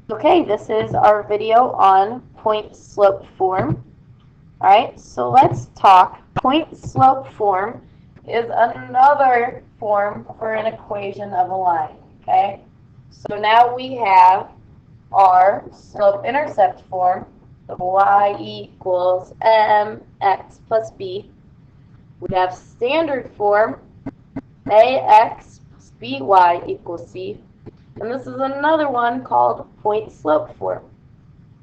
Okay, this is our video on point slope form. All right, so let's talk. Point slope form is another form for an equation of a line. Okay, so now we have our slope intercept form of y equals mx plus b. We have standard form ax plus by equals c. And this is another one called point slope form.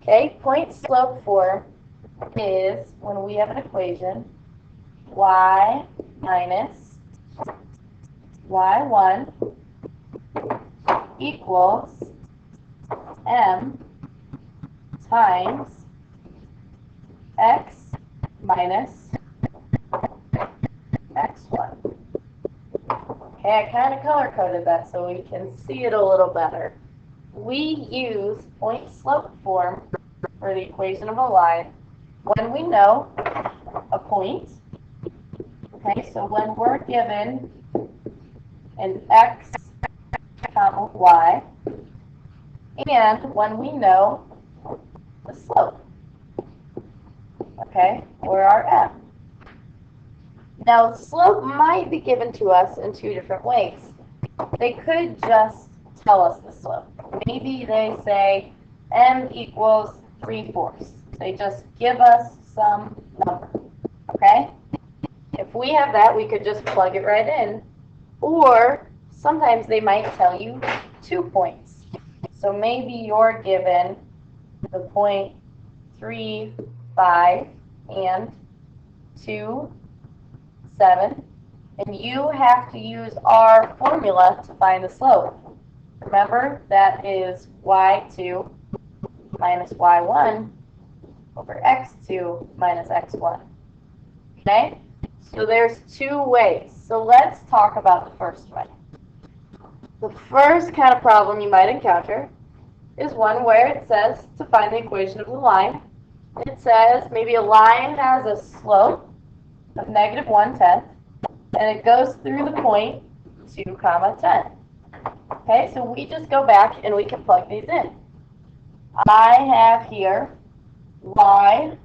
Okay, point slope form is when we have an equation y minus y1 equals m times x minus x1. Okay, I kind of color-coded that so we can see it a little better. We use point slope form for the equation of a line when we know a point. Okay, so when we're given an x comma y, and when we know the slope, okay, or our m. Now, the slope might be given to us in two different ways. They could just tell us the slope. Maybe they say m equals 3/4. They just give us some number, okay? If we have that, we could just plug it right in. Or sometimes they might tell you 2 points. So maybe you're given the point 3, 5, and 2, 7, and you have to use our formula to find the slope. Remember, that is y2 minus y1 over x2 minus x1. Okay? So there's two ways. So let's talk about the first way. The first kind of problem you might encounter is one where it says to find the equation of the line. It says maybe a line has a slope of negative 1/10, and it goes through the point 2 comma 10. Okay, so we just go back and we can plug these in. I have here y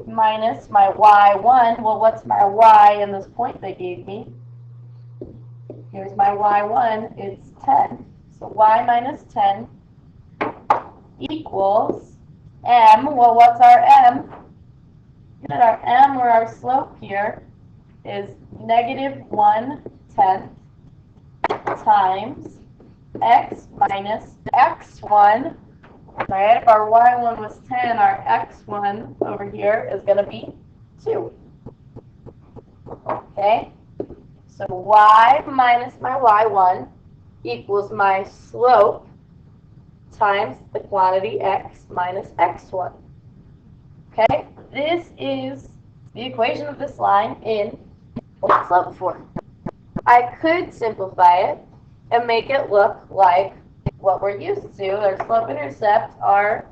minus my y1. Well, what's my y in this point they gave me? Here's my y1. It's 10. So y minus 10 equals m. Well, what's our m? Get our m, or our slope here, is negative 1/10 times x minus x1. Right? If our y1 was 10, our x1 over here is going to be 2. Okay? So y minus my y1 equals my slope times the quantity x minus x1. Okay? This is the equation of this line in point slope form. I could simplify it and make it look like what we're used to. Our slope intercept are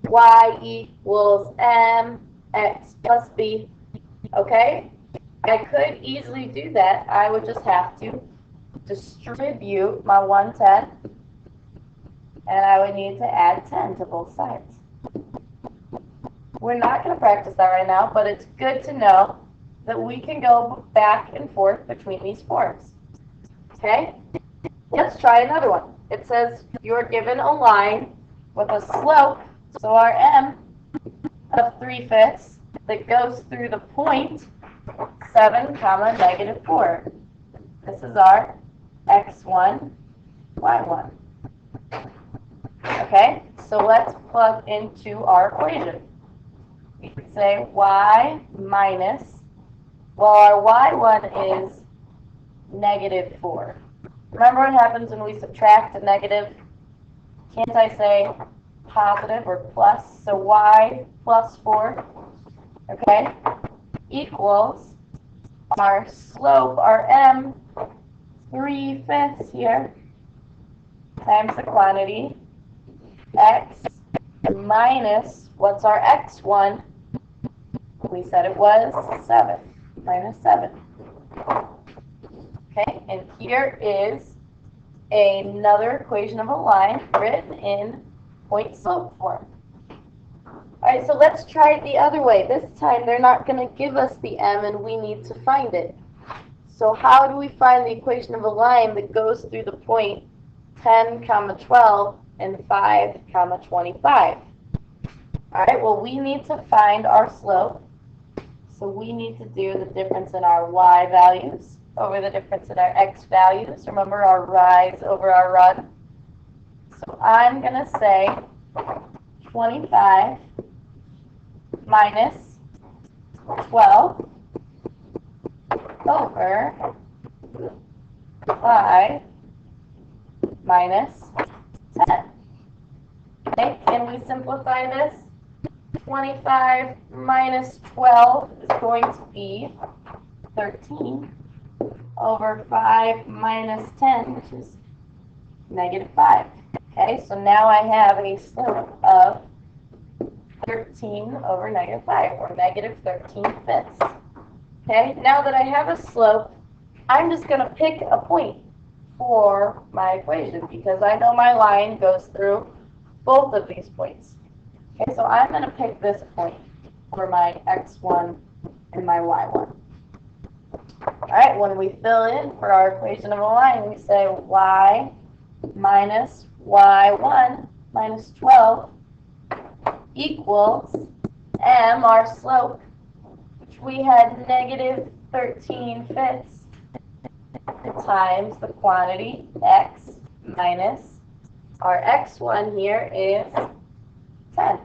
y equals mx plus b. Okay? I could easily do that. I would just have to distribute my 1/10, and I would need to add 10 to both sides. We're not going to practice that right now, but it's good to know that we can go back and forth between these forms. Okay? Let's try another one. It says you're given a line with a slope, so our m of 3/5 that goes through the point 7 comma negative 4. This is our x1, y1. Okay, so let's plug into our equation. We could say y minus, well, our y1 is negative 4. Remember what happens when we subtract a negative? Can't I say positive or plus? So y plus 4, okay, equals our slope, our m, 3/5 here, times the quantity, x minus, what's our x1? We said it was 7, minus 7. Okay, and here is another equation of a line written in point slope form. Alright, so let's try it the other way. This time they're not going to give us the m and we need to find it. So how do we find the equation of a line that goes through the point 10, 12 and 5, 25? Alright, well we need to find our slope. So we need to do the difference in our y values over the difference in our x values. Remember our rise over our run. So I'm going to say 25 minus 12 over 5 minus 10. Okay, can we simplify this? 25 minus 12 is going to be 13 over 5 minus 10, which is negative 5. Okay, so now I have a slope of 13 over negative 5, or negative 13/5. Okay, now that I have a slope, I'm just going to pick a point for my equation because I know my line goes through both of these points. Okay, so I'm going to pick this point for my x1 and my y1. Alright, when we fill in for our equation of a line, we say y minus y1 minus 12 equals m, our slope, which we had negative 13/5, times the quantity x minus our x1 here is 10.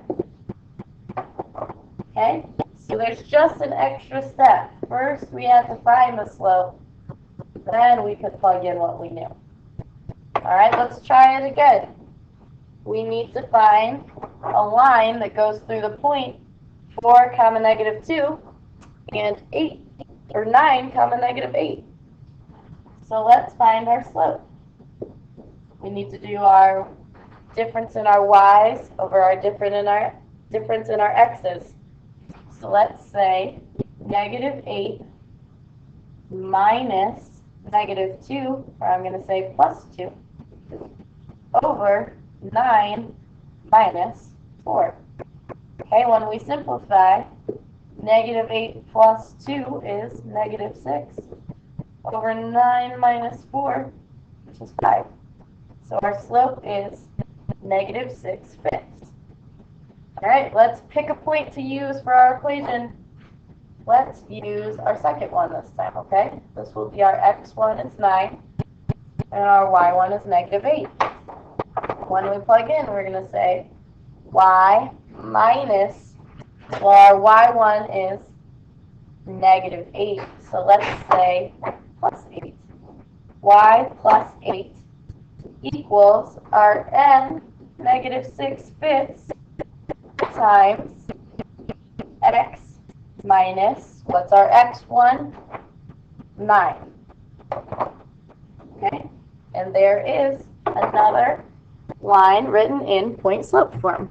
Okay, so there's just an extra step. First we had to find the slope, then we could plug in what we knew. Alright, let's try it again. We need to find a line that goes through the point 4, negative 2 and 8, or 9, negative 8. So let's find our slope. We need to do our difference in our y's over our difference in our x's. So let's say negative 8 minus negative 2, or I'm going to say plus 2, over 9 minus 4. Okay, when we simplify, negative 8 plus 2 is negative 6 over 9 minus 4, which is 5. So our slope is negative 6/5. Alright, let's pick a point to use for our equation. Let's use our second one this time, okay? This will be our x1 is 9, and our y1 is negative 8. When we plug in, we're going to say y minus, well, our y1 is negative 8, so let's say plus 8. Y plus 8 equals our n, negative 6/5, times x minus, what's our x1? 9. Okay, and there is another line written in point slope form.